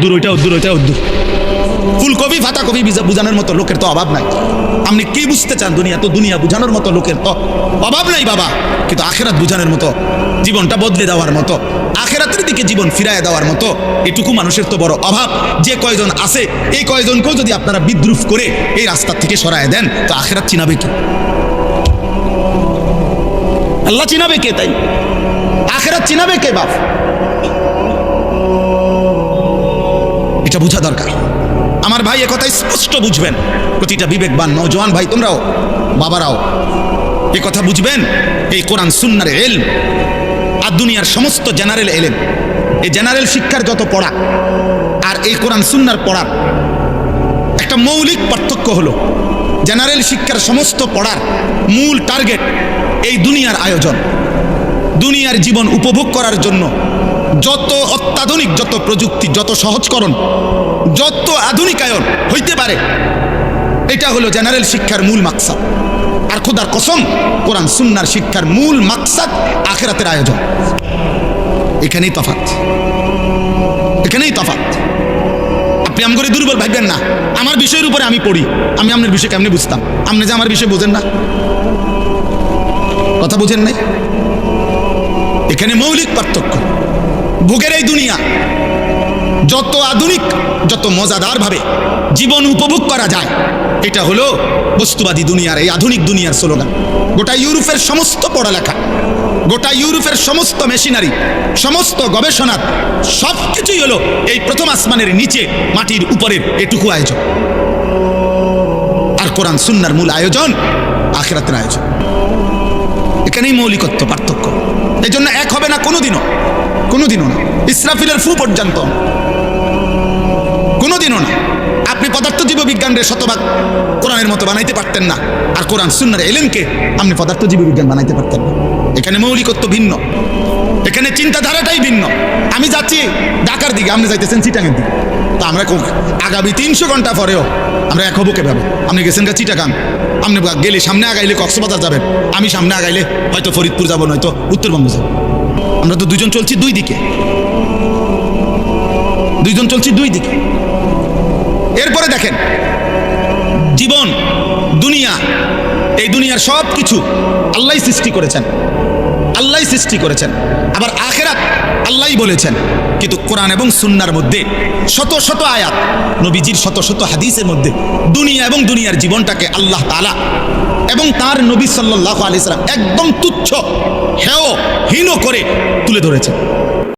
দূর ওইটা উদ্দূর ওইটা উদ্দূর ফুলকপি ফাতাকপি বুঝানোর মতো লোকের তো অভাব নাই। আপনি কি বুঝতে চান? দুনিয়া তো দুনিয়া বুঝানোর মতো লোকের তো অভাব নাই বাবা। কিন্তু আখেরাত বুঝানোর মতো, জীবনটা বদলে দেওয়ার মতো, আখেরাতের দিকে জীবন ফিরায় দেওয়ার মতো এটুকু মানুষের তো বড় অভাব। যে কয়জন আছে এই কয়জনকেও যদি আপনারা বিদ্রুপ করে এই রাস্তা থেকে সরায় দেন তো আখেরাত চিনাবে কি? আল্লাহ চিনাবে কে? তাই আখেরাত চিনাবে কে বাপ? এটা বোঝা দরকার। আমার ভাই একথা স্পষ্ট বুঝবেন, প্রতিটা বিবেকবান নওজোয়ান ভাই তোমরাও বাবারাও এ কথা বুঝবেন। এই কোরআন সুন্নাহর ইলম আর দুনিয়ার সমস্ত জেনারেল ইলম, এই জেনারেল শিক্ষার যত পড়া আর এই কোরআন সুন্নাহর পড়ার একটা মৌলিক পার্থক্য হলো, জেনারেল শিক্ষার সমস্ত পড়ার মূল টার্গেট এই দুনিয়ার আয়োজন, দুনিয়ার জীবন উপভোগ করার জন্য যত অত্যাধুনিক, যত প্রযুক্তি, যত সহজকরণ, যত আধুনিকায়ন হইতে পারে, এটা হলো জেনারেল শিক্ষার মূল মাকসাদ। আর খোদার কসম, কোরআন সুন্নাহর শিক্ষার মূল মাকসাদ আখিরাতের আয়োজন। এখানেই তফাৎ, এখানেই তফাৎ। আপনি আম করে দুর্বল ভাববেন না। আমার বিষয়ের উপরে আমি পড়ি, আমি আপনার বিষয় কেমনি বুঝতাম? আপনি যে আমার বিষয় বোঝেন না, কথা বুঝেন নাই। এখানে মৌলিক পার্থক্য। ভোগের এই দুনিয়া যত আধুনিক, যত মজাদার ভাবে জীবন উপভোগ করা যায়, এটা হলো বস্তুবাদী দুনিয়ার, এই আধুনিক দুনিয়ার স্লোগান। গোটা ইউরোপের সমস্ত পড়ালেখা, গোটা ইউরোপের সমস্ত মেশিনারি, সমস্ত গবেষণা, সব কিছুই হলো এই প্রথম আসমানের নিচে মাটির উপরের এটুকু আয়োজন। আর কোরআন সুন্নাহর মূল আয়োজন আখিরাতের আয়োজন। এখানেই মৌলিকত্ব, পার্থক্য। এই জন্য এক হবে না কোনোদিনও, কোনোদিনও না। ইসরাফিলের ফু পর্যন্ত কোনোদিনও না। আপনি পদার্থ জীববিজ্ঞানের শতভাগ কোরআনের মতো বানাইতে পারতেন না, আর কোরআন সুন্নাহর ইলমকে আপনি পদার্থ জীববিজ্ঞান বানাইতে পারতেন না। এখানে মৌলিকত্ব ভিন্ন, এখানে চিন্তাধারাটাই ভিন্ন। আমি যাচ্ছি ঢাকার দিকে, আপনি যাইতেছেন চিটাঙের দিকে, তো আমরা আগামী 300 ঘন্টা পরেও আমরা এক হবো কিভাবে? আপনি গেছেন গা চিটাগাং, আপনি গেলে সামনে আগাইলে কক্সবাজার যাবেন, আমি সামনে আগাইলে হয়তো ফরিদপুর যাবো, নয়তো উত্তরবঙ্গ যাবো। আমরা তো দুজন চলছি দুই দিকে, দুইজন চলছি দুই দিকে। এরপরে দেখেন, জীবন, দুনিয়া, এই দুনিয়ার সব কিছু আল্লাহ সৃষ্টি করেছেন, আল্লাহ সৃষ্টি করেছেন। আবার আখিরাত আল্লাহই বলেছেন। কিন্তু কোরআন এবং সুন্নাহর মধ্যে শত শত আয়াত, নবীজির শত শত হাদিসের মধ্যে দুনিয়া এবং দুনিয়ার জীবনটাকে আল্লাহ তাআলা এবং তার নবী সাল্লাল্লাহু আলাইহি সাল্লাম একদম তুচ্ছ, হেয়, হীন করে তুলে ধরেছেন।